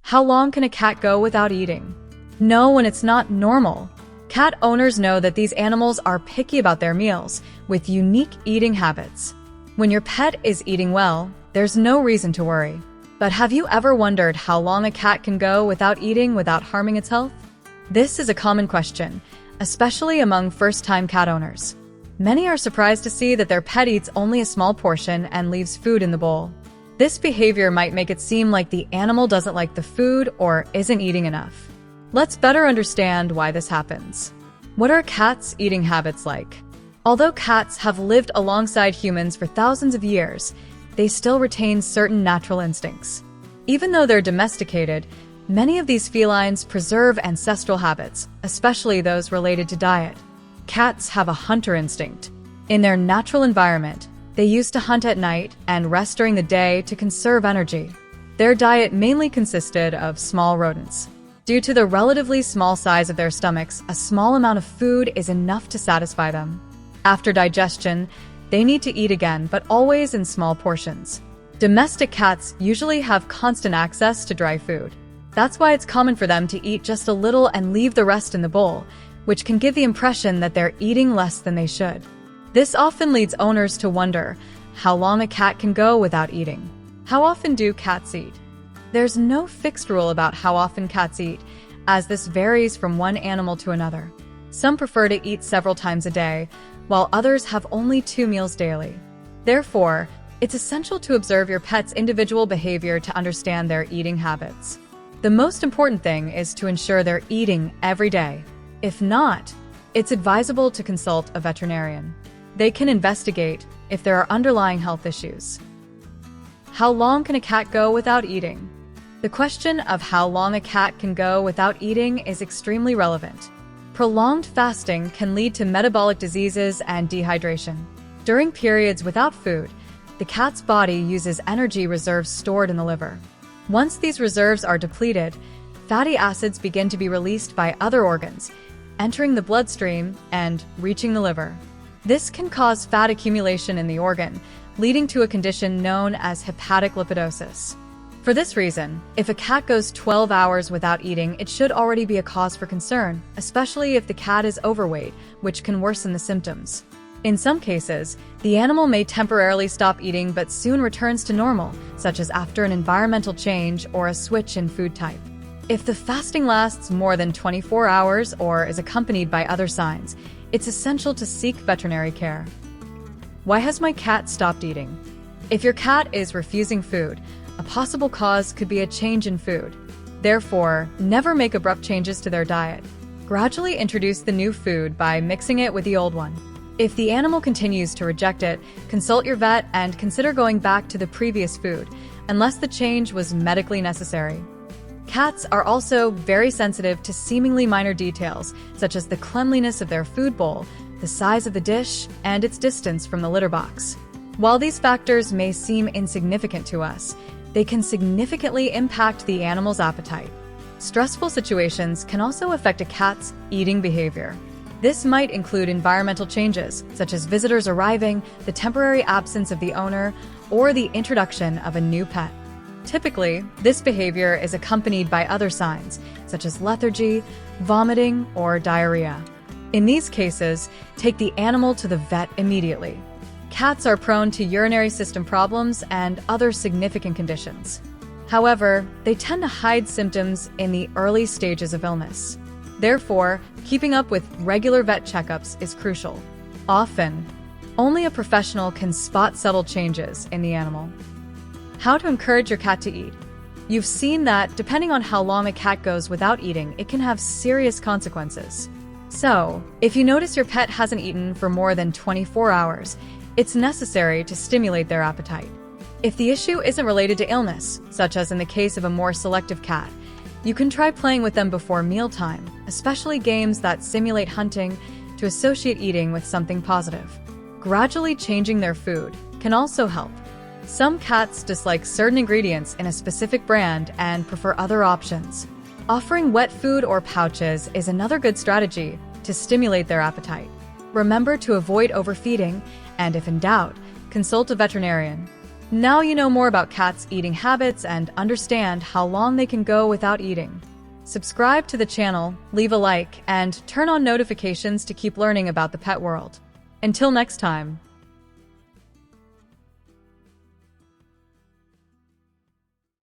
How long can a cat go without eating? Know when it's not normal. Cat owners know that these animals are picky about their meals, with unique eating habits. When your pet is eating well, there's no reason to worry. But have you ever wondered how long a cat can go without eating without harming its health? This is a common question, especially among first-time cat owners. Many are surprised to see that their pet eats only a small portion and leaves food in the bowl. This behavior might make it seem like the animal doesn't like the food or isn't eating enough. Let's better understand why this happens. What are cats' eating habits like? Although cats have lived alongside humans for thousands of years, they still retain certain natural instincts. Even though they're domesticated, many of these felines preserve ancestral habits, especially those related to diet. Cats have a hunter instinct. In their natural environment, they used to hunt at night and rest during the day to conserve energy. Their diet mainly consisted of small rodents. Due to the relatively small size of their stomachs, a small amount of food is enough to satisfy them. After digestion, they need to eat again, but always in small portions. Domestic cats usually have constant access to dry food. That's why it's common for them to eat just a little and leave the rest in the bowl, which can give the impression that they're eating less than they should. This often leads owners to wonder how long a cat can go without eating. How often do cats eat? There's no fixed rule about how often cats eat, as this varies from one animal to another. Some prefer to eat several times a day, while others have only 2 meals daily. Therefore, it's essential to observe your pet's individual behavior to understand their eating habits. The most important thing is to ensure they're eating every day. If not, it's advisable to consult a veterinarian. They can investigate if there are underlying health issues. How long can a cat go without eating? The question of how long a cat can go without eating is extremely relevant. Prolonged fasting can lead to metabolic diseases and dehydration. During periods without food, the cat's body uses energy reserves stored in the liver. Once these reserves are depleted, fatty acids begin to be released by other organs, entering the bloodstream and reaching the liver. This can cause fat accumulation in the organ, leading to a condition known as hepatic lipidosis. For this reason, if a cat goes 12 hours without eating, it should already be a cause for concern, especially if the cat is overweight, which can worsen the symptoms. In some cases, the animal may temporarily stop eating but soon returns to normal, such as after an environmental change or a switch in food type. If the fasting lasts more than 24 hours or is accompanied by other signs, it's essential to seek veterinary care. Why has my cat stopped eating? If your cat is refusing food, a possible cause could be a change in food. Therefore, never make abrupt changes to their diet. Gradually introduce the new food by mixing it with the old one. If the animal continues to reject it, consult your vet and consider going back to the previous food, unless the change was medically necessary. Cats are also very sensitive to seemingly minor details, such as the cleanliness of their food bowl, the size of the dish, and its distance from the litter box. While these factors may seem insignificant to us, they can significantly impact the animal's appetite. Stressful situations can also affect a cat's eating behavior. This might include environmental changes, such as visitors arriving, the temporary absence of the owner, or the introduction of a new pet. Typically, this behavior is accompanied by other signs, such as lethargy, vomiting, or diarrhea. In these cases, take the animal to the vet immediately. Cats are prone to urinary system problems and other significant conditions. However, they tend to hide symptoms in the early stages of illness. Therefore, keeping up with regular vet checkups is crucial. Often, only a professional can spot subtle changes in the animal. How to encourage your cat to eat. You've seen that, depending on how long a cat goes without eating, it can have serious consequences. So, if you notice your pet hasn't eaten for more than 24 hours, it's necessary to stimulate their appetite. If the issue isn't related to illness, such as in the case of a more selective cat, you can try playing with them before mealtime, especially games that simulate hunting, to associate eating with something positive. Gradually changing their food can also help. Some cats dislike certain ingredients in a specific brand and prefer other options. Offering wet food or pouches is another good strategy to stimulate their appetite. Remember to avoid overfeeding, and if in doubt, consult a veterinarian. Now you know more about cats' eating habits and understand how long they can go without eating. Subscribe to the channel, leave a like, and turn on notifications to keep learning about the pet world. Until next time.